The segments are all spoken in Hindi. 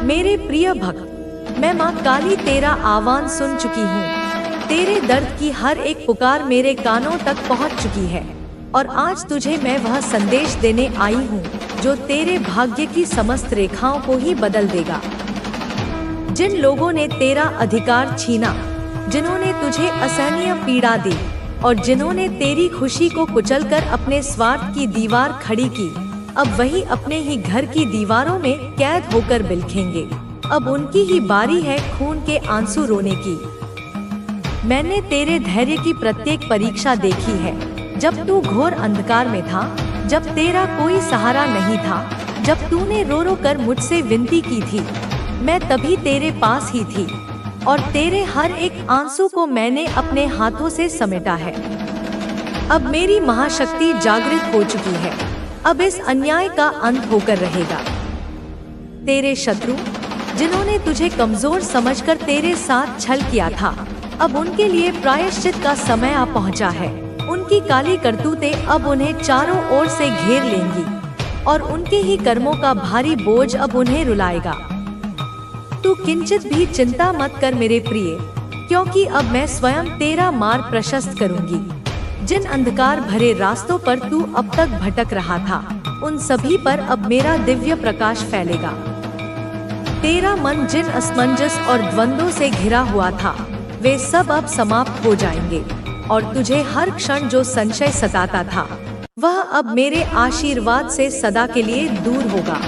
मेरे प्रिय भक्त, मैं माँ काली तेरा आह्वान सुन चुकी हूँ। तेरे दर्द की हर एक पुकार मेरे कानों तक पहुँच चुकी है और आज तुझे मैं वह संदेश देने आई हूँ जो तेरे भाग्य की समस्त रेखाओं को ही बदल देगा। जिन लोगों ने तेरा अधिकार छीना, जिन्होंने तुझे असहनीय पीड़ा दी और जिन्होंने तेरी खुशी को कुचलकर अपने स्वार्थ की दीवार खड़ी की, अब वही अपने ही घर की दीवारों में कैद होकर बिलखेंगे। अब उनकी ही बारी है खून के आंसू रोने की। मैंने तेरे धैर्य की प्रत्येक परीक्षा देखी है। जब तू घोर अंधकार में था, जब तेरा कोई सहारा नहीं था, जब तूने रो रो कर मुझसे विनती की थी, मैं तभी तेरे पास ही थी और तेरे हर एक आंसू को मैंने अपने हाथों से समेटा है। अब मेरी महाशक्ति जागृत हो चुकी है। अब इस अन्याय का अंत होकर रहेगा। तेरे शत्रु, जिन्होंने तुझे कमजोर समझकर तेरे साथ छल किया था, अब उनके लिए प्रायश्चित का समय आ पहुंचा है। उनकी काली करतूतें अब उन्हें चारों ओर से घेर लेंगी और उनके ही कर्मों का भारी बोझ अब उन्हें रुलाएगा। तू किंचित भी चिंता मत कर मेरे प्रिय, क्योंकि अब मैं स्वयं तेरा मार्ग प्रशस्त करूंगी। जिन अंधकार भरे रास्तों पर तू अब तक भटक रहा था, उन सभी पर अब मेरा दिव्य प्रकाश फैलेगा। तेरा मन जिन असमंजस और द्वंद्वों से घिरा हुआ था, वे सब अब समाप्त हो जाएंगे और तुझे हर क्षण जो संशय सताता था, वह अब मेरे आशीर्वाद से सदा के लिए दूर होगा।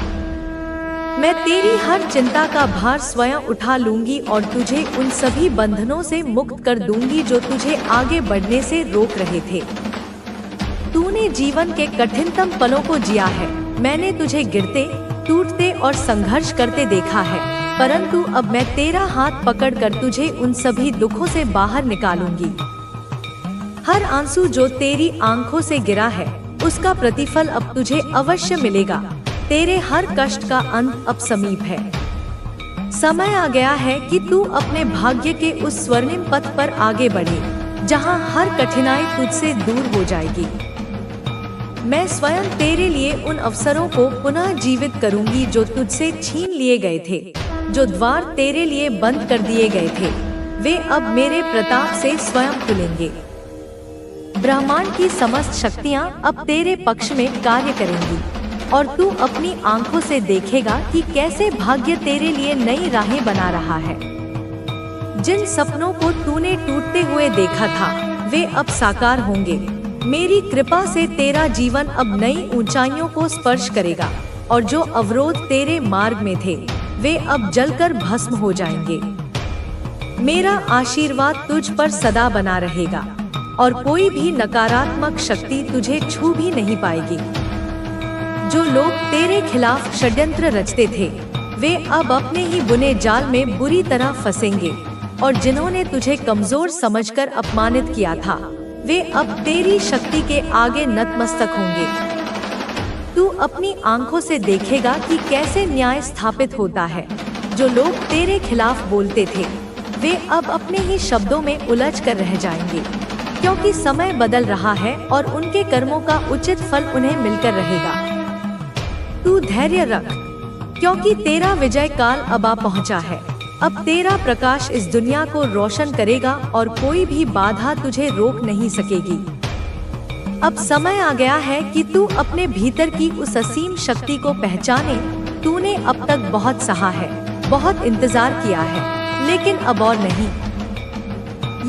मैं तेरी हर चिंता का भार स्वयं उठा लूंगी और तुझे उन सभी बंधनों से मुक्त कर दूंगी जो तुझे आगे बढ़ने से रोक रहे थे। तूने जीवन के कठिनतम पलों को जिया है। मैंने तुझे गिरते, टूटते और संघर्ष करते देखा है, परंतु अब मैं तेरा हाथ पकड़कर तुझे उन सभी दुखों से बाहर निकालूंगी। हर आंसू जो तेरी आंखों से गिरा है, उसका प्रतिफल अब तुझे अवश्य मिलेगा। तेरे हर कष्ट का अंत अब समीप है। समय आ गया है कि तू अपने भाग्य के उस स्वर्णिम पथ पर आगे बढ़े, जहां हर कठिनाई तुझसे दूर हो जाएगी। मैं स्वयं तेरे लिए उन अवसरों को पुनः जीवित करूंगी जो तुझसे छीन लिए गए थे। जो द्वार तेरे लिए बंद कर दिए गए थे, वे अब मेरे प्रताप से स्वयं खुलेंगे। ब्रह्मांड की समस्त शक्तियां अब तेरे पक्ष में कार्य करेंगी और तू अपनी आंखों से देखेगा कि कैसे भाग्य तेरे लिए नई राहें बना रहा है। जिन सपनों को तूने टूटते हुए देखा था, वे अब साकार होंगे। मेरी कृपा से तेरा जीवन अब नई ऊंचाइयों को स्पर्श करेगा और जो अवरोध तेरे मार्ग में थे, वे अब जलकर भस्म हो जाएंगे। मेरा आशीर्वाद तुझ पर सदा बना रहेगा और कोई भी नकारात्मक शक्ति तुझे छू भी नहीं पाएगी। जो लोग तेरे खिलाफ षड्यंत्र रचते थे, वे अब अपने ही बुने जाल में बुरी तरह फंसेंगे और जिन्होंने तुझे कमजोर समझकर अपमानित किया था, वे अब तेरी शक्ति के आगे नतमस्तक होंगे। तू अपनी आंखों से देखेगा कि कैसे न्याय स्थापित होता है। जो लोग तेरे खिलाफ बोलते थे, वे अब अपने ही शब्दों में उलझ कर रह जाएंगे, क्योंकि समय बदल रहा है और उनके कर्मों का उचित फल उन्हें मिलकर रहेगा। तू धैर्य रख, क्योंकि तेरा विजय काल अब आ पहुंचा है। अब तेरा प्रकाश इस दुनिया को रोशन करेगा और कोई भी बाधा तुझे रोक नहीं सकेगी। अब समय आ गया है कि तू अपने भीतर की उस असीम शक्ति को पहचाने। तूने अब तक बहुत सहा है, बहुत इंतजार किया है, लेकिन अब और नहीं।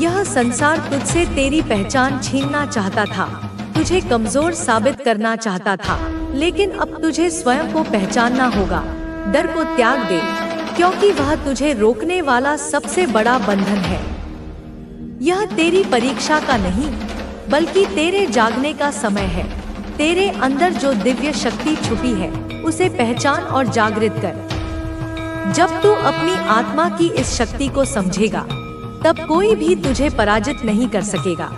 यह संसार तुझसे तेरी पहचान छीनना चाहता था, तुझे कमजोर साबित करना चाहता था, लेकिन अब तुझे स्वयं को पहचानना होगा। डर को त्याग दे, क्योंकि वह तुझे रोकने वाला सबसे बड़ा बंधन है। यह तेरी परीक्षा का नहीं, बल्कि तेरे जागने का समय है। तेरे अंदर जो दिव्य शक्ति छुपी है, उसे पहचान और जागृत कर। जब तू अपनी आत्मा की इस शक्ति को समझेगा, तब कोई भी तुझे पराजित नहीं कर सकेगा।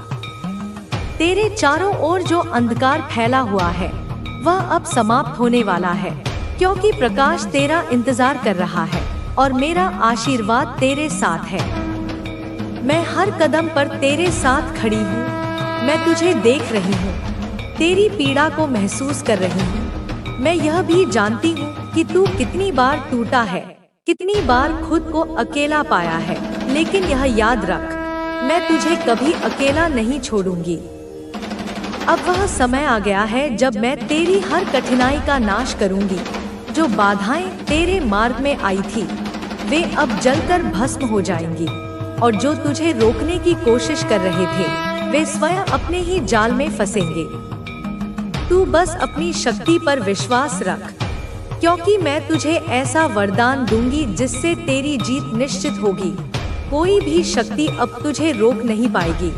तेरे चारों ओर जो अंधकार फैला हुआ है, वह अब समाप्त होने वाला है, क्योंकि प्रकाश तेरा इंतजार कर रहा है और मेरा आशीर्वाद तेरे साथ है। मैं हर कदम पर तेरे साथ खड़ी हूँ। मैं तुझे देख रही हूँ, तेरी पीड़ा को महसूस कर रही हूँ। मैं यह भी जानती हूँ कि तू कितनी बार टूटा है, कितनी बार खुद को अकेला पाया है, लेकिन यह याद रख, मैं तुझे कभी अकेला नहीं छोड़ूंगी। अब वह समय आ गया है जब मैं तेरी हर कठिनाई का नाश करूंगी। जो बाधाएं तेरे मार्ग में आई थी, वे अब जलकर भस्म हो जाएंगी, और जो तुझे रोकने की कोशिश कर रहे थे, वे स्वयं अपने ही जाल में फंसेंगे। तू बस अपनी शक्ति पर विश्वास रख, क्योंकि मैं तुझे ऐसा वरदान दूंगी जिससे तेरी जीत निश्चित होगी। कोई भी शक्ति अब तुझे रोक नहीं पाएगी।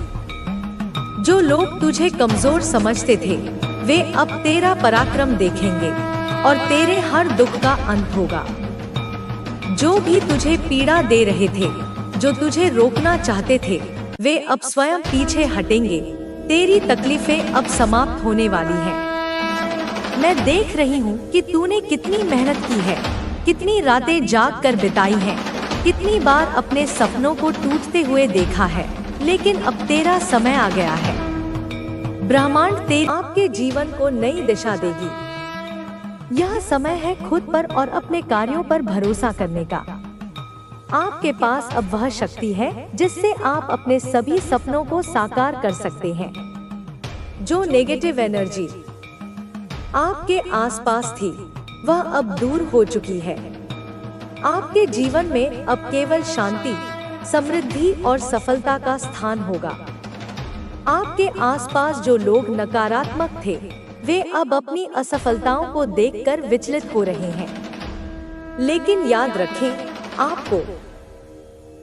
जो लोग तुझे कमजोर समझते थे, वे अब तेरा पराक्रम देखेंगे, और तेरे हर दुख का अंत होगा। जो भी तुझे पीड़ा दे रहे थे, जो तुझे रोकना चाहते थे, वे अब स्वयं पीछे हटेंगे। तेरी तकलीफें अब समाप्त होने वाली हैं। मैं देख रही हूँ कि तूने कितनी मेहनत की है, कितनी रातें जाग कर बिताई हैं, कितनी बार अपने सपनों को टूटते हुए देखा है, लेकिन अब तेरा समय आ गया है। ब्रह्मांड तेरे आपके जीवन को नई दिशा देगी। यह समय है खुद पर और अपने कार्यों पर भरोसा करने का। आपके पास अब वह शक्ति है जिससे आप अपने सभी सपनों को साकार कर सकते हैं। जो नेगेटिव एनर्जी आपके आसपास थी, वह अब दूर हो चुकी है। आपके जीवन में अब केवल शांति, समृद्धि और सफलता का स्थान होगा। आपके आसपास जो लोग नकारात्मक थे, वे अब अपनी असफलताओं को देखकर विचलित हो रहे हैं। लेकिन याद रखें, आपको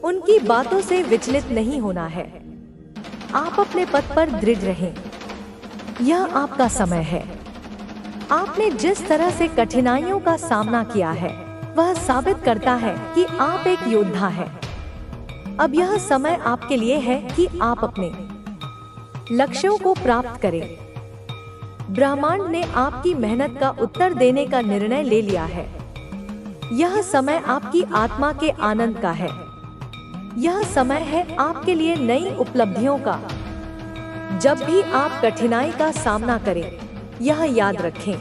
उनकी बातों से विचलित नहीं होना है। आप अपने पथ पर दृढ़ रहें। यह आपका समय है। आपने जिस तरह से कठिनाइयों का सामना किया है, वह साबित करता है कि आप एक योद्धा हैं। अब यह समय आपके लिए है कि आप अपने लक्ष्यों को प्राप्त करें। ब्रह्मांड ने आपकी मेहनत का उत्तर देने का निर्णय ले लिया है। यह समय आपकी आत्मा के आनंद का है। यह समय है आपके लिए नई उपलब्धियों का। जब भी आप कठिनाई का सामना करें, यह याद रखें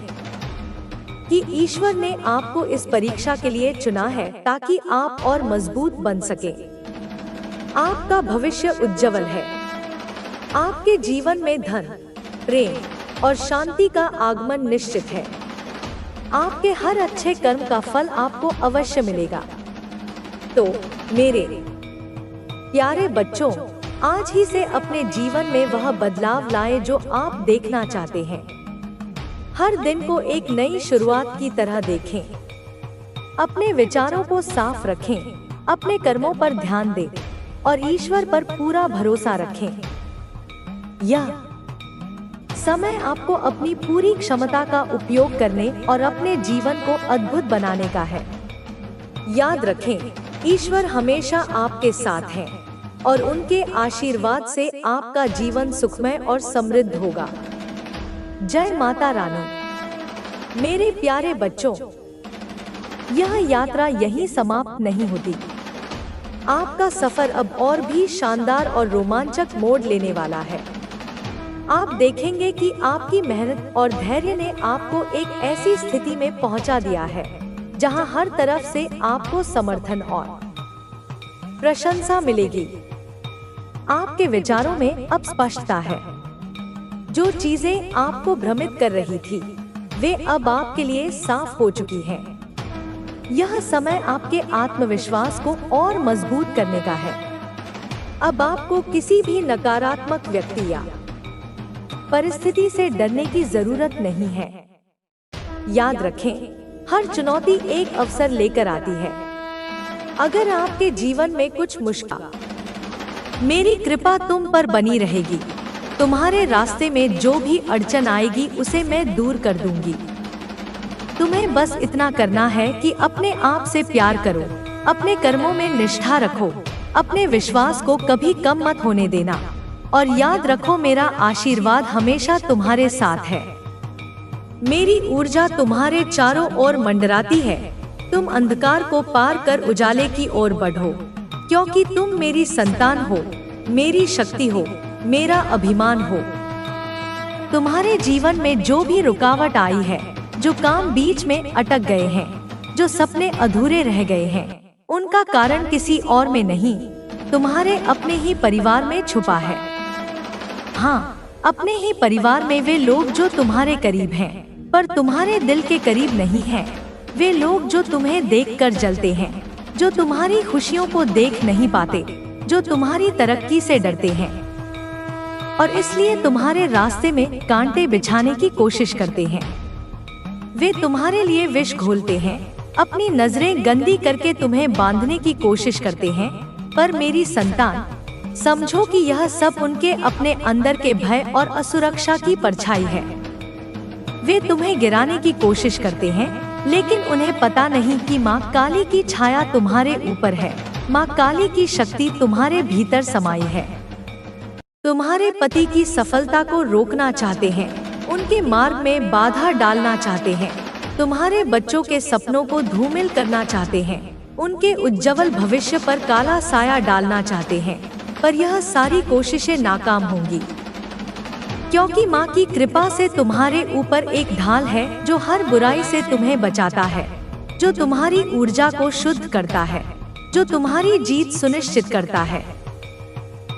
कि ईश्वर ने आपको इस परीक्षा के लिए चुना है ताकि आप और मजबूत बन सकें। आपका भविष्य उज्जवल है। आपके जीवन में धन, प्रेम और शांति का आगमन निश्चित है। आपके हर अच्छे कर्म का फल आपको अवश्य मिलेगा। तो मेरे प्यारे बच्चों, आज ही से अपने जीवन में वह बदलाव लाएं जो आप देखना चाहते हैं। हर दिन को एक नई शुरुआत की तरह देखें। अपने विचारों को साफ रखें, अपने कर्मों पर ध्यान दें और ईश्वर पर पूरा भरोसा रखें। यह समय आपको अपनी पूरी क्षमता का उपयोग करने और अपने जीवन को अद्भुत बनाने का है। याद रखें, ईश्वर हमेशा आपके साथ हैं और उनके आशीर्वाद से आपका जीवन सुखमय और समृद्ध होगा। जय माता रानी। मेरे प्यारे बच्चों, यह यात्रा यहीं समाप्त नहीं होती। आपका सफर अब और भी शानदार और रोमांचक मोड़ लेने वाला है। आप देखेंगे कि आपकी मेहनत और धैर्य ने आपको एक ऐसी स्थिति में पहुंचा दिया है जहां हर तरफ से आपको समर्थन और प्रशंसा मिलेगी। आपके विचारों में अब स्पष्टता है। जो चीजें आपको भ्रमित कर रही थी, वे अब आपके लिए साफ हो चुकी हैं। यह समय आपके आत्मविश्वास को और मजबूत करने का है। अब आपको किसी भी नकारात्मक व्यक्ति या परिस्थिति से डरने की जरूरत नहीं है। याद रखें, हर चुनौती एक अवसर लेकर आती है। अगर आपके जीवन में कुछ मुश्किल, मेरी कृपा तुम पर बनी रहेगी। तुम्हारे रास्ते में जो भी अड़चन आएगी उसे मैं दूर कर दूंगी। तुम्हें बस इतना करना है कि अपने आप से प्यार करो, अपने कर्मों में निष्ठा रखो, अपने विश्वास को कभी कम मत होने देना, और याद रखो, मेरा आशीर्वाद हमेशा तुम्हारे साथ है। मेरी ऊर्जा तुम्हारे चारों ओर मंडराती है। तुम अंधकार को पार कर उजाले की ओर बढ़ो, क्योंकि तुम मेरी संतान हो, मेरी शक्ति हो, मेरा अभिमान हो। तुम्हारे जीवन में जो भी रुकावट आई है, जो काम बीच में अटक गए हैं, जो सपने अधूरे रह गए हैं, उनका कारण किसी और में नहीं, तुम्हारे अपने ही परिवार में छुपा है। हाँ, अपने ही परिवार में वे लोग जो तुम्हारे करीब हैं, पर तुम्हारे दिल के करीब नहीं हैं। वे लोग जो तुम्हें देखकर जलते हैं, जो तुम्हारी खुशियों को देख नहीं पाते, जो तुम्हारी तरक्की से डरते हैं और इसलिए तुम्हारे रास्ते में कांटे बिछाने की कोशिश करते हैं। वे तुम्हारे लिए विष घोलते हैं, अपनी नजरें गंदी करके तुम्हें बांधने की कोशिश करते हैं। पर मेरी संतान, समझो कि यह सब उनके अपने अंदर के भय और असुरक्षा की परछाई है। वे तुम्हें गिराने की कोशिश करते हैं, लेकिन उन्हें पता नहीं कि माँ काली की छाया तुम्हारे ऊपर है। माँ काली की शक्ति तुम्हारे भीतर समाई है। तुम्हारे पति की सफलता को रोकना चाहते हैं, उनके मार्ग में बाधा डालना चाहते हैं, तुम्हारे बच्चों के सपनों को धूमिल करना चाहते हैं, उनके उज्जवल भविष्य पर काला साया डालना चाहते हैं। पर यह सारी कोशिशें नाकाम होंगी, क्योंकि माँ की कृपा से तुम्हारे ऊपर एक ढाल है जो हर बुराई से तुम्हें बचाता है, जो तुम्हारी ऊर्जा को शुद्ध करता है, जो तुम्हारी जीत सुनिश्चित करता है।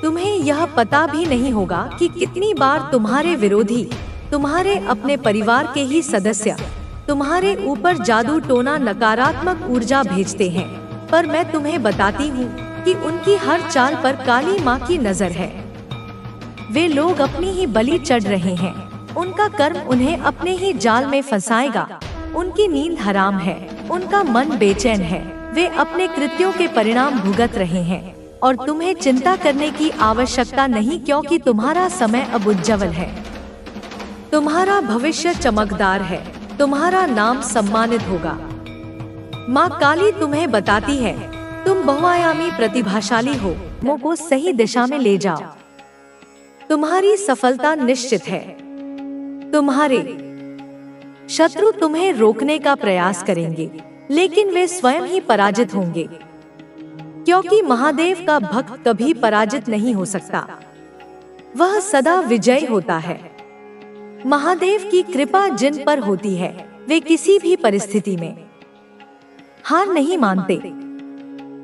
तुम्हें यह पता भी नहीं होगा कि कितनी बार तुम्हारे विरोधी, तुम्हारे अपने परिवार के ही सदस्य तुम्हारे ऊपर जादू टोना नकारात्मक ऊर्जा भेजते हैं। पर मैं तुम्हें बताती हूँ कि उनकी हर चाल पर काली माँ की नजर है। वे लोग अपनी ही बलि चढ़ रहे हैं, उनका कर्म उन्हें अपने ही जाल में फंसाएगा। उनकी नींद हराम है, उनका मन बेचैन है, वे अपने कृत्यों के परिणाम भुगत रहे हैं और तुम्हें चिंता करने की आवश्यकता नहीं, क्योंकि तुम्हारा समय अब उज्जवल है, तुम्हारा भविष्य चमकदार है, तुम्हारा नाम सम्मानित होगा। माँ काली तुम्हें बताती है, तुम बहुआयामी प्रतिभाशाली हो, मों को सही दिशा में ले जाओ। तुम्हारी सफलता निश्चित है। तुम्हारे शत्रु तुम्हें रोकने का प्रयास करेंगे, लेकिन वे स्वयं ही पराजित होंगे, क्योंकि महादेव का भक्त कभी पराजित नहीं हो सकता, वह सदा विजयी होता है। महादेव की कृपा जिन पर होती है, वे किसी भी परिस्थिति में हार नहीं मानते।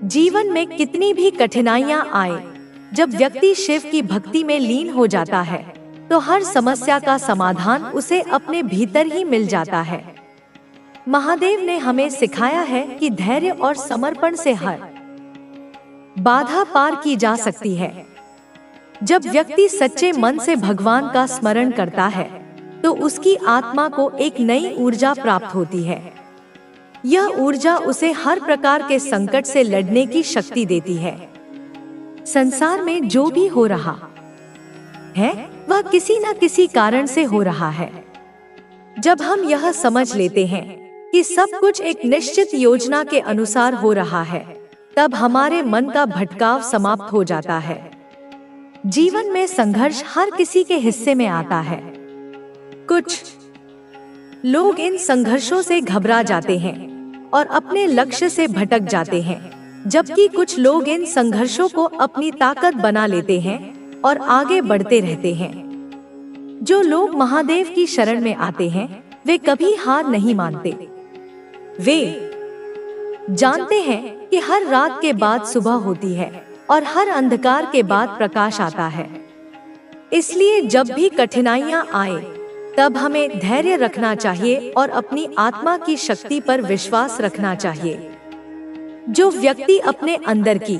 जीवन में कितनी भी कठिनाइयां आए, जब व्यक्ति शिव की भक्ति में लीन हो जाता है, तो हर समस्या का समाधान उसे अपने भीतर ही मिल जाता है। महादेव ने हमें सिखाया है कि धैर्य और समर्पण से हर बाधा पार की जा सकती है। जब व्यक्ति सच्चे मन से भगवान का स्मरण करता है, तो उसकी आत्मा को एक नई ऊर्जा प्राप्त होती है। यह ऊर्जा उसे हर प्रकार के संकट से लड़ने की शक्ति देती है। संसार में जो भी हो रहा है, वह किसी न किसी कारण से हो रहा है। जब हम यह समझ लेते हैं कि सब कुछ एक निश्चित योजना के अनुसार हो रहा है, तब हमारे मन का भटकाव समाप्त हो जाता है। जीवन में संघर्ष हर किसी के हिस्से में आता है। कुछ लोग इन संघर्षों से घबरा जाते हैं और अपने लक्ष्य से भटक जाते हैं, जबकि कुछ लोग इन संघर्षों को अपनी ताकत बना लेते हैं और आगे बढ़ते रहते हैं। जो लोग महादेव की शरण में आते हैं, वे कभी हार नहीं मानते। वे जानते हैं कि हर रात के बाद सुबह होती है और हर अंधकार के बाद प्रकाश आता है। इसलिए जब भी कठिनाइयां आए, तब हमें धैर्य रखना चाहिए और अपनी आत्मा की शक्ति पर विश्वास रखना चाहिए। जो व्यक्ति अपने अंदर की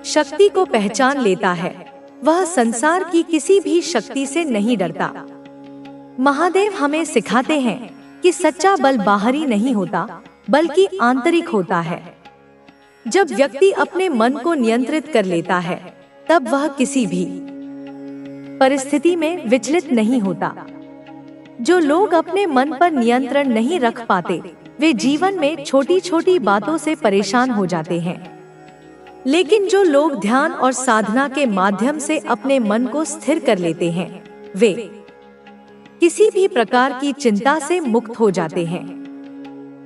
शक्ति को पहचान लेता है, वह संसार की किसी भी शक्ति से नहीं डरता। महादेव हमें सिखाते हैं कि सच्चा बल बाहरी नहीं होता, बल्कि आंतरिक होता है। जब व्यक्ति अपने मन को नियंत्रित कर लेता है, तब वह किसी भी परिस्थिति में विचलित नहीं होता। जो लोग अपने मन पर नियंत्रण नहीं रख पाते, वे जीवन में छोटी छोटी बातों से परेशान हो जाते हैं। लेकिन जो लोग ध्यान और साधना के माध्यम से अपने मन को स्थिर कर लेते हैं, वे किसी भी प्रकार की चिंता से मुक्त हो जाते हैं।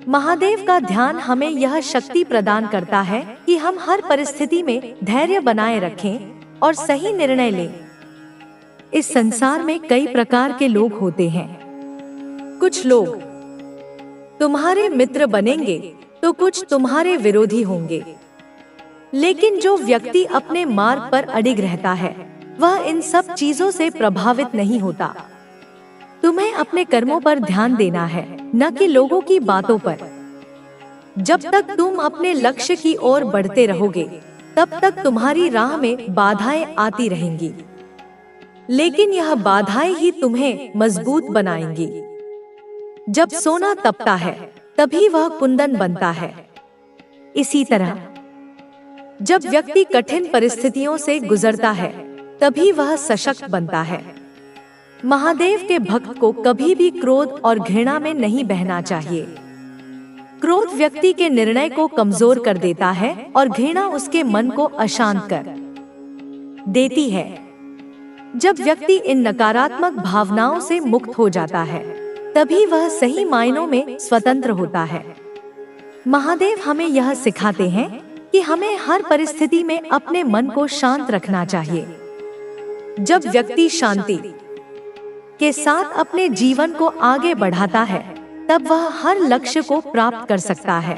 महादेव का ध्यान हमें यह शक्ति प्रदान करता है कि हम हर परिस्थिति में धैर्य बनाए रखें और सही निर्णय लें। इस संसार में कई प्रकार के लोग होते हैं। कुछ लोग तुम्हारे मित्र बनेंगे तो कुछ तुम्हारे विरोधी होंगे, लेकिन जो व्यक्ति अपने मार्ग पर अडिग रहता है वह इन सब चीजों से प्रभावित नहीं होता। तुम्हें अपने कर्मों पर ध्यान देना है, न कि लोगों की बातों पर। जब तक तुम अपने लक्ष्य की ओर बढ़ते रहोगे तब तक तुम्हारी राह में बाधाएं आती रहेंगी, लेकिन यह बाधाएं ही तुम्हें मजबूत बनाएंगी। जब सोना तपता है तभी वह कुंदन बनता है। इसी तरह जब व्यक्ति कठिन परिस्थितियों से गुजरता है तभी वह सशक्त बनता है। महादेव के भक्त को कभी भी क्रोध और घृणा में नहीं बहना चाहिए। क्रोध व्यक्ति के निर्णय को कमजोर कर देता है और घृणा उसके मन को अशांत कर देती है। जब व्यक्ति इन नकारात्मक भावनाओं से मुक्त हो जाता है तभी वह सही मायनों में स्वतंत्र होता है। महादेव हमें यह सिखाते हैं कि हमें हर परिस्थिति में अपने मन को शांत रखना चाहिए। जब व्यक्ति शांति के साथ अपने जीवन को आगे बढ़ाता है तब वह हर लक्ष्य को प्राप्त कर सकता है।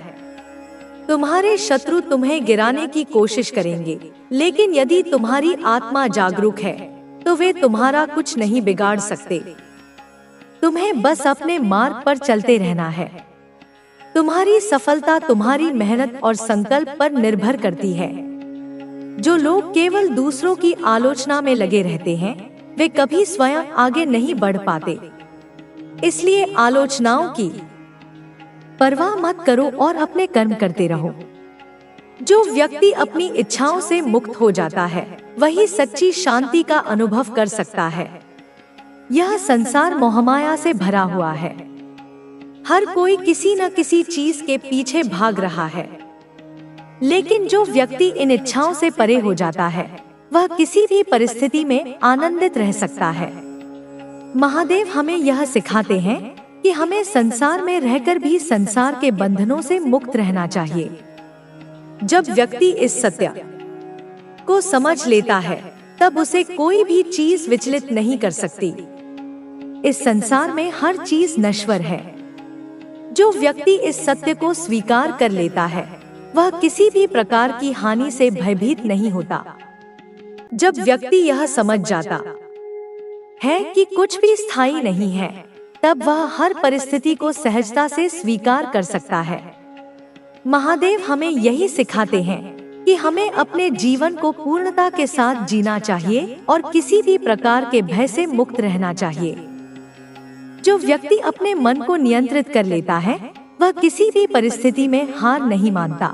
तुम्हारे शत्रु तुम्हें गिराने की कोशिश करेंगे, लेकिन यदि तुम्हारी आत्मा जागरूक है तो वे तुम्हारा कुछ नहीं बिगाड़ सकते। तुम्हें बस अपने मार्ग पर चलते रहना है। तुम्हारी सफलता तुम्हारी मेहनत और संकल्प पर निर्भर करती है। जो लोग केवल दूसरों की आलोचना में लगे रहते हैं वे कभी स्वयं आगे नहीं बढ़ पाते। इसलिए आलोचनाओं की परवाह मत करो और अपने कर्म करते रहो। जो व्यक्ति अपनी इच्छाओं से मुक्त हो जाता है वही सच्ची शांति का अनुभव कर सकता है। यह संसार मोहमाया से भरा हुआ है। हर कोई किसी न किसी चीज के पीछे भाग रहा है, लेकिन जो व्यक्ति इन इच्छाओं से परे हो जाता है वह किसी भी परिस्थिति में आनंदित रह सकता है। महादेव हमें यह सिखाते हैं कि हमें संसार में रहकर भी संसार के बंधनों से मुक्त रहना चाहिए। जब व्यक्ति इस सत्य को समझ लेता है तब उसे कोई भी चीज विचलित नहीं कर सकती। इस संसार में हर चीज नश्वर है। जो व्यक्ति इस सत्य को स्वीकार कर लेता है वह किसी भी प्रकार की हानि से भयभीत नहीं होता। जब व्यक्ति यह समझ जाता है कि कुछ भी स्थायी नहीं है तब वह हर परिस्थिति को सहजता से स्वीकार कर सकता है। महादेव हमें यही सिखाते हैं कि हमें अपने जीवन को पूर्णता के साथ जीना चाहिए और किसी भी प्रकार के भय से मुक्त रहना चाहिए। जो व्यक्ति अपने मन को नियंत्रित कर लेता है वह किसी भी परिस्थिति में हार नहीं मानता।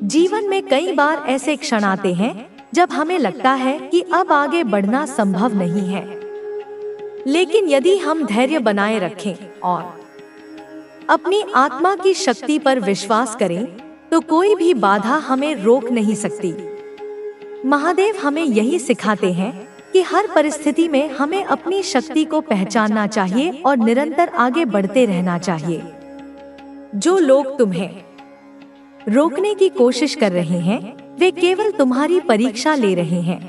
जीवन में कई बार ऐसे क्षण आते हैं जब हमें लगता है कि अब आगे बढ़ना संभव नहीं है, लेकिन यदि हम धैर्य बनाए रखें और अपनी आत्मा की शक्ति पर विश्वास करें तो कोई भी बाधा हमें रोक नहीं सकती। महादेव हमें यही सिखाते हैं कि हर परिस्थिति में हमें अपनी शक्ति को पहचानना चाहिए और निरंतर आगे बढ़ते रहना चाहिए। जो लोग तुम्हें रोकने की कोशिश कर रहे हैं वे केवल तुम्हारी परीक्षा ले रहे हैं।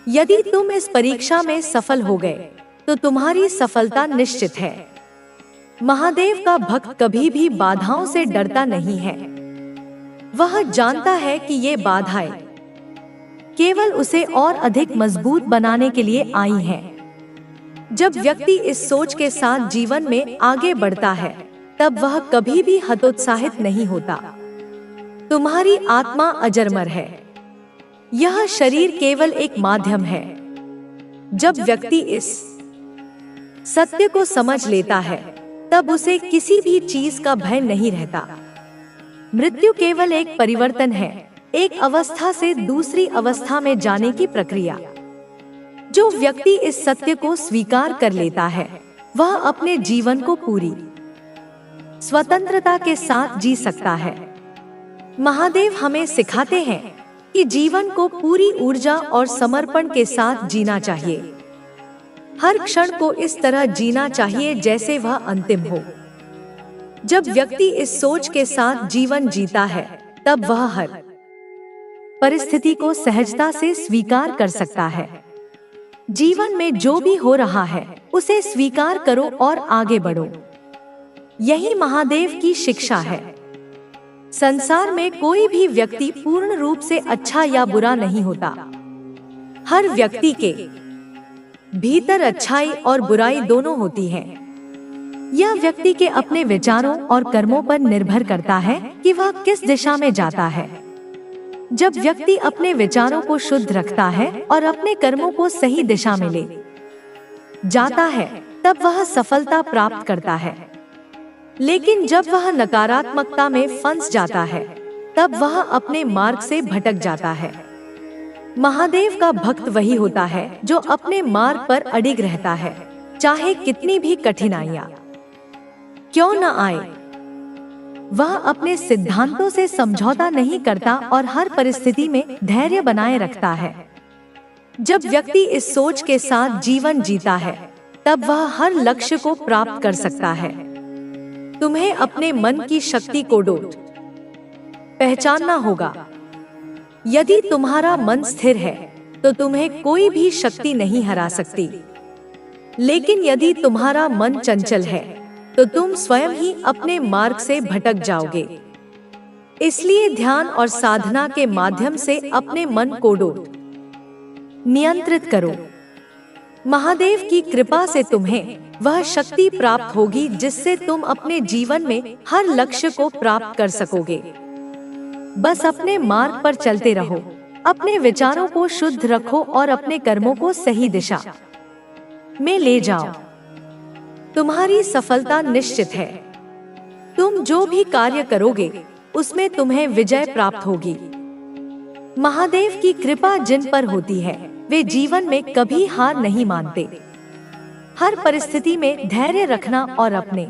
यदि तुम इस परीक्षा में सफल हो गए तो तुम्हारी सफलता निश्चित है। महादेव का भक्त कभी भी बाधाओं से डरता नहीं है। वह जानता है कि ये बाधाएं केवल उसे और अधिक मजबूत बनाने के लिए आई हैं। जब व्यक्ति इस सोच के साथ जीवन में आगे बढ़ता है तब वह कभी भी हतोत्साहित नहीं होता। तुम्हारी आत्मा अजरमर है। यह शरीर केवल एक माध्यम है। जब व्यक्ति इस सत्य को समझ लेता है तब उसे किसी भी चीज का भय नहीं रहता। मृत्यु केवल एक परिवर्तन है, एक अवस्था से दूसरी अवस्था में जाने की प्रक्रिया। जो व्यक्ति इस सत्य को स्वीकार कर लेता है वह अपने जीवन को पूरी स्वतंत्रता के साथ जी सकता है। महादेव हमें सिखाते हैं कि जीवन को पूरी ऊर्जा और समर्पण के साथ जीना चाहिए। हर क्षण को इस तरह जीना चाहिए जैसे वह अंतिम हो। जब व्यक्ति इस सोच के साथ जीवन जीता है तब वह हर परिस्थिति को सहजता से स्वीकार कर सकता है। जीवन में जो भी हो रहा है उसे स्वीकार करो और आगे बढ़ो। यही महादेव की शिक्षा है। संसार में कोई भी व्यक्ति पूर्ण रूप से अच्छा या बुरा नहीं होता। हर व्यक्ति के भीतर अच्छाई और बुराई दोनों होती है। यह व्यक्ति के अपने विचारों और कर्मों पर निर्भर करता है कि वह किस दिशा में जाता है। जब व्यक्ति अपने विचारों को शुद्ध रखता है और अपने कर्मों को सही दिशा में ले जाता है, तब वह सफलता प्राप्त करता है। लेकिन जब वह नकारात्मकता में फंस जाता है, तब वह अपने मार्ग से भटक जाता है। महादेव का भक्त वही होता है जो अपने मार्ग पर अडिग रहता है, चाहे कितनी भी कठिनाइयां क्यों न आए। वह अपने सिद्धांतों से समझौता नहीं करता और हर परिस्थिति में धैर्य बनाए रखता है। जब व्यक्ति इस सोच के साथ जीवन जीता है, तब वह हर लक्ष्य को प्राप्त कर सकता है। तुम्हें अपने मन की शक्ति को पहचानना होगा। यदि तुम्हारा मन स्थिर है, तो तुम्हें कोई भी शक्ति नहीं हरा सकती। लेकिन यदि तुम्हारा मन चंचल है, तो तुम स्वयं ही अपने मार्ग से भटक जाओगे। इसलिए ध्यान और साधना के माध्यम से अपने मन को नियंत्रित करो। महादेव की कृपा से तुम्हें वह शक्ति प्राप्त होगी जिससे तुम अपने जीवन में हर लक्ष्य को प्राप्त कर सकोगे। बस अपने मार्ग पर चलते रहो, अपने विचारों को शुद्ध रखो और अपने कर्मों को सही दिशा में ले जाओ। तुम्हारी सफलता निश्चित है। तुम जो भी कार्य करोगे, उसमें तुम्हें विजय प्राप्त होगी। महादेव की कृपा जिन पर होती है, वे जीवन में कभी हार नहीं मानते। हर परिस्थिति में धैर्य रखना और अपने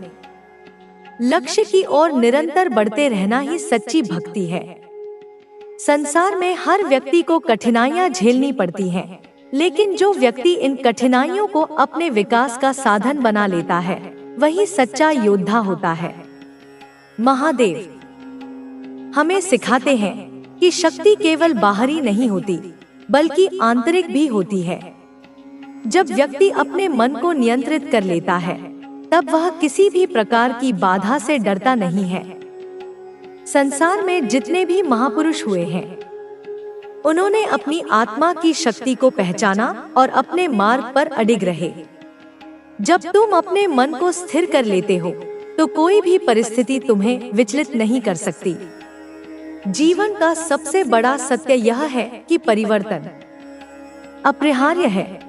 लक्ष्य की ओर निरंतर बढ़ते रहना ही सच्ची भक्ति है। संसार में हर व्यक्ति को कठिनाइयां झेलनी पड़ती हैं, लेकिन जो व्यक्ति इन कठिनाइयों को अपने विकास का साधन बना लेता है, वही सच्चा योद्धा होता है। महादेव हमें सिखाते हैं कि शक्ति केवल बाहरी नहीं होती, बल्कि आंतरिक भी होती है। जब व्यक्ति अपने मन को नियंत्रित कर लेता है, तब वह किसी भी प्रकार की बाधा से डरता नहीं है। संसार में जितने भी महापुरुष हुए हैं, उन्होंने अपनी आत्मा की शक्ति को पहचाना और अपने मार्ग पर अडिग रहे। जब तुम अपने मन को स्थिर कर लेते हो, तो कोई भी परिस्थिति तुम्हें विचलित नहीं कर सकती। जीवन का सबसे बड़ा सत्य यह है कि परिवर्तन अपरिहार्य है।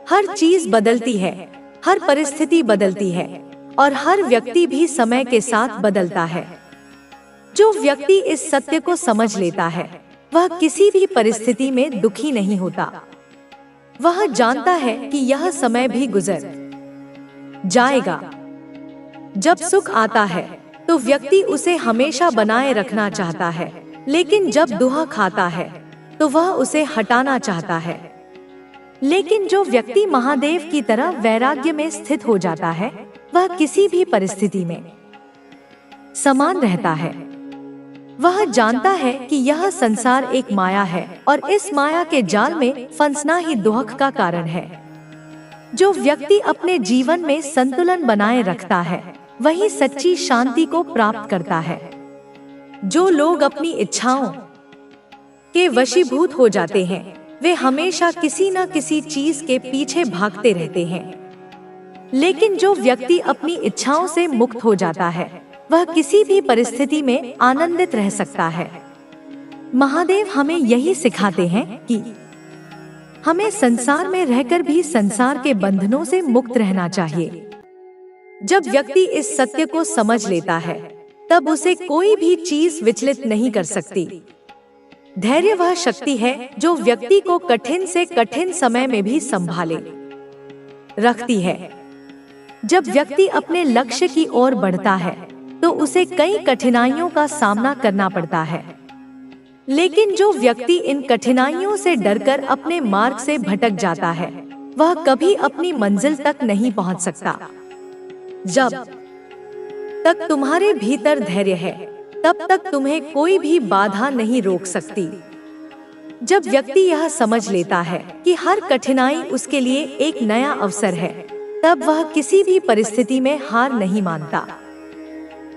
हर चीज बदलती है, हर परिस्थिति बदलती है और हर व्यक्ति भी समय के साथ बदलता है। जो व्यक्ति इस सत्य को समझ लेता है, वह किसी भी परिस्थिति में दुखी नहीं होता। वह जानता है कि यह समय भी गुजर जाएगा। जब सुख आता है, तो व्यक्ति उसे हमेशा बनाए रखना चाहता है, लेकिन जब दुख खाता है, तो वह उसे हटाना चाहता है। लेकिन जो व्यक्ति महादेव की तरह वैराग्य में स्थित हो जाता है, वह किसी भी परिस्थिति में समान रहता है। वह जानता है कि यह संसार एक माया है और इस माया के जाल में फंसना ही दुख का कारण है। जो व्यक्ति अपने जीवन में संतुलन बनाए रखता है, वही सच्ची शांति को प्राप्त करता है। जो लोग अपनी इच्छाओं के वशीभूत हो जाते हैं, वे हमेशा किसी न किसी चीज के पीछे भागते रहते हैं। लेकिन जो व्यक्ति अपनी इच्छाओं से मुक्त हो जाता है, वह किसी भी परिस्थिति में आनंदित रह सकता है। महादेव हमें यही सिखाते हैं कि हमें संसार में रहकर भी संसार के बंधनों से मुक्त रहना चाहिए। जब व्यक्ति इस सत्य को समझ लेता है, तब उसे कोई भी चीज विचलित नहीं कर सकती। धैर्य वह शक्ति है जो व्यक्ति को कठिन से कठिन समय में भी संभाले रखती है। जब व्यक्ति अपने लक्ष्य की ओर बढ़ता है, तो उसे कई कठिनाइयों का सामना करना पड़ता है। लेकिन जो व्यक्ति इन कठिनाइयों से डरकर अपने मार्ग से भटक जाता है, वह कभी अपनी मंजिल तक नहीं पहुंच सकता। जब तक तुम्हारे भीतर धैर्य है, तब तक तुम्हें कोई भी बाधा नहीं रोक सकती। जब व्यक्ति यह समझ लेता है कि हर कठिनाई उसके लिए एक नया अवसर है, तब वह किसी भी परिस्थिति में हार नहीं मानता।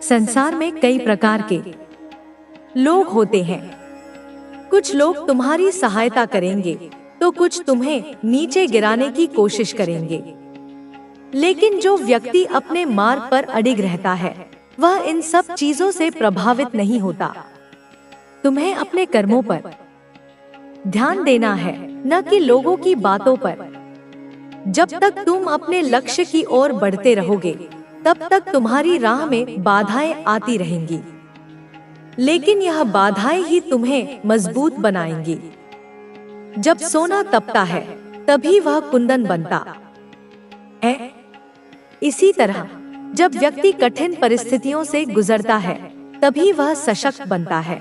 संसार में कई प्रकार के लोग होते हैं। कुछ लोग तुम्हारी सहायता करेंगे तो कुछ तुम्हें नीचे गिराने की कोशिश करेंगे। लेकिन जो व्यक्ति अपने मार्ग पर अडिग रहता है वह इन सब चीजों से प्रभावित नहीं होता। तुम्हें अपने कर्मों पर ध्यान देना है, न कि लोगों की बातों पर। जब तक तुम अपने लक्ष्य की ओर बढ़ते रहोगे तब तक तुम्हारी राह में बाधाएं आती रहेंगी, लेकिन यह बाधाएं ही तुम्हें मजबूत बनाएंगी। जब सोना तपता है तभी वह कुंदन बनता है। इसी तरह जब व्यक्ति कठिन परिस्थितियों से गुजरता है तभी वह सशक्त बनता है।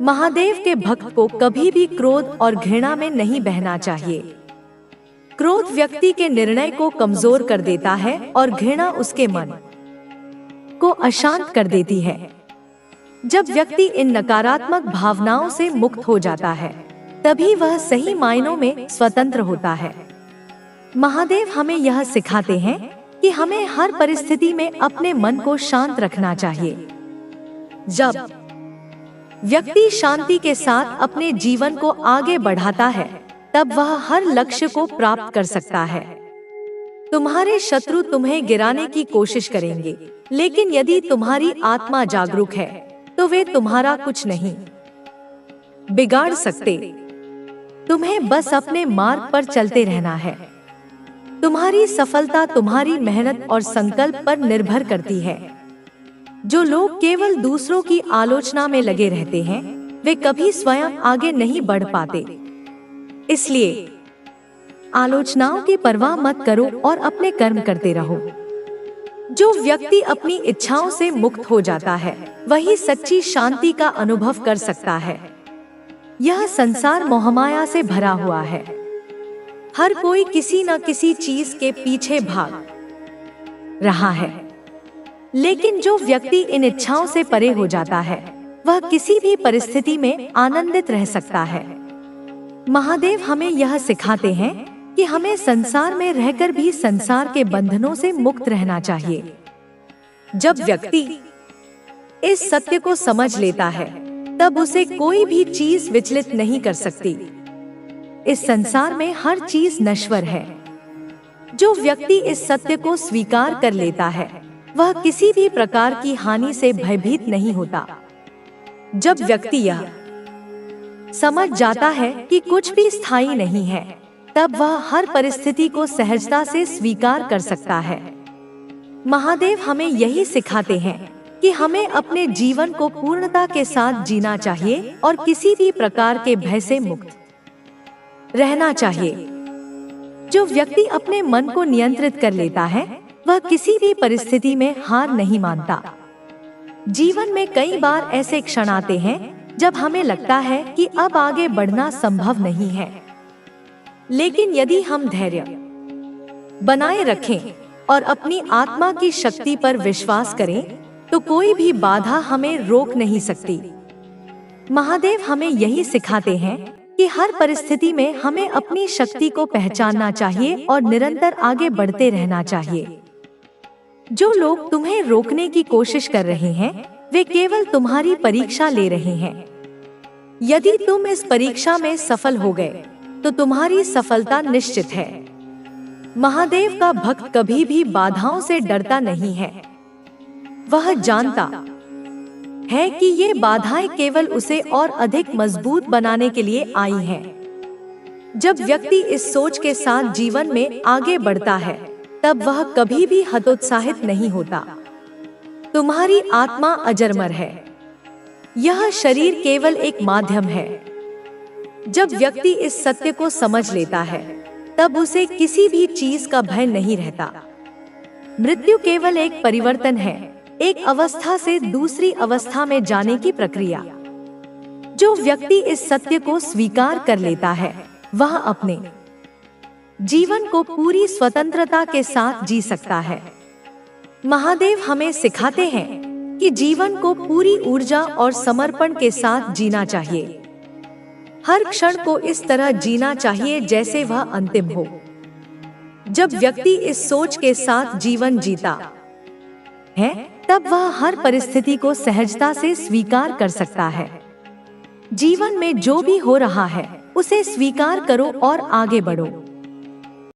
महादेव के भक्त को कभी भी क्रोध और घृणा में नहीं बहना चाहिए। क्रोध व्यक्ति के निर्णय को कमजोर कर देता है और घृणा उसके मन को अशांत कर देती है। जब व्यक्ति इन नकारात्मक भावनाओं से मुक्त हो जाता है तभी वह सही मायनों में स्वतंत्र होता है। महादेव हमें यह सिखाते हैं कि हमें हर परिस्थिति में अपने मन को शांत रखना चाहिए। जब व्यक्ति शांति के साथ अपने जीवन को आगे बढ़ाता है तब वह हर लक्ष्य को प्राप्त कर सकता है। तुम्हारे शत्रु तुम्हें गिराने की कोशिश करेंगे, लेकिन यदि तुम्हारी आत्मा जागरूक है तो वे तुम्हारा कुछ नहीं बिगाड़ सकते। तुम्हें बस अपने मार्ग पर चलते रहना है। तुम्हारी सफलता तुम्हारी मेहनत और संकल्प पर निर्भर करती है। जो लोग केवल दूसरों की आलोचना में लगे रहते हैं वे कभी स्वयं आगे नहीं बढ़ पाते। इसलिए आलोचनाओं की परवाह मत करो और अपने कर्म करते रहो। जो व्यक्ति अपनी इच्छाओं से मुक्त हो जाता है वही सच्ची शांति का अनुभव कर सकता है। यह संसार मोहमाया से भरा हुआ है। हर कोई किसी न किसी चीज के पीछे भाग रहा है, लेकिन जो व्यक्ति इन इच्छाओं से परे हो जाता है वह किसी भी परिस्थिति में आनंदित रह सकता है। महादेव हमें यह सिखाते हैं कि हमें संसार में रहकर भी संसार के बंधनों से मुक्त रहना चाहिए। जब व्यक्ति इस सत्य को समझ लेता है तब उसे कोई भी चीज विचलित नहीं कर सकती। इस संसार में हर चीज नश्वर है। जो व्यक्ति इस सत्य को स्वीकार कर लेता है वह किसी भी प्रकार की हानि से भयभीत नहीं होता। जब व्यक्ति यह समझ जाता है कि कुछ भी स्थायी नहीं है तब वह हर परिस्थिति को सहजता से स्वीकार कर सकता है। महादेव हमें यही सिखाते हैं कि हमें अपने जीवन को पूर्णता के साथ जीना चाहिए और किसी भी प्रकार के भय से मुक्त रहना चाहिए। जो व्यक्ति अपने मन को नियंत्रित कर लेता है वह किसी भी परिस्थिति में हार नहीं मानता। जीवन में कई बार ऐसे क्षण आते हैं जब हमें लगता है कि अब आगे बढ़ना संभव नहीं है, लेकिन यदि हम धैर्य बनाए रखें और अपनी आत्मा की शक्ति पर विश्वास करें तो कोई भी बाधा हमें रोक नहीं सकती। महादेव हमें यही सिखाते हैं कि हर परिस्थिति में हमें अपनी शक्ति को पहचानना चाहिए और निरंतर आगे बढ़ते रहना चाहिए। जो लोग तुम्हें रोकने की कोशिश कर रहे हैं वे केवल तुम्हारी परीक्षा ले रहे हैं। यदि तुम इस परीक्षा में सफल हो गए तो तुम्हारी सफलता निश्चित है। महादेव का भक्त कभी भी बाधाओं से डरता नहीं है। वह जानता है कि ये बाधाएं केवल उसे और अधिक मजबूत बनाने के लिए आई हैं। जब व्यक्ति इस सोच के साथ जीवन में आगे बढ़ता है तब वह कभी भी हतोत्साहित नहीं होता। तुम्हारी आत्मा अजरमर है। यह शरीर केवल एक माध्यम है। जब व्यक्ति इस सत्य को समझ लेता है तब उसे किसी भी चीज का भय नहीं रहता। मृत्यु केवल एक परिवर्तन है, एक अवस्था से दूसरी अवस्था में जाने की प्रक्रिया। जो व्यक्ति इस सत्य को स्वीकार कर लेता है वह अपने जीवन को पूरी स्वतंत्रता के साथ जी सकता है। महादेव हमें सिखाते हैं कि जीवन को पूरी ऊर्जा और समर्पण के साथ जीना चाहिए। हर क्षण को इस तरह जीना चाहिए जैसे वह अंतिम हो। जब व्यक्ति इस सोच के साथ जीवन जीता है तब वह हर परिस्थिति को सहजता से स्वीकार कर सकता है। जीवन में जो भी हो रहा है उसे स्वीकार करो और आगे बढ़ो।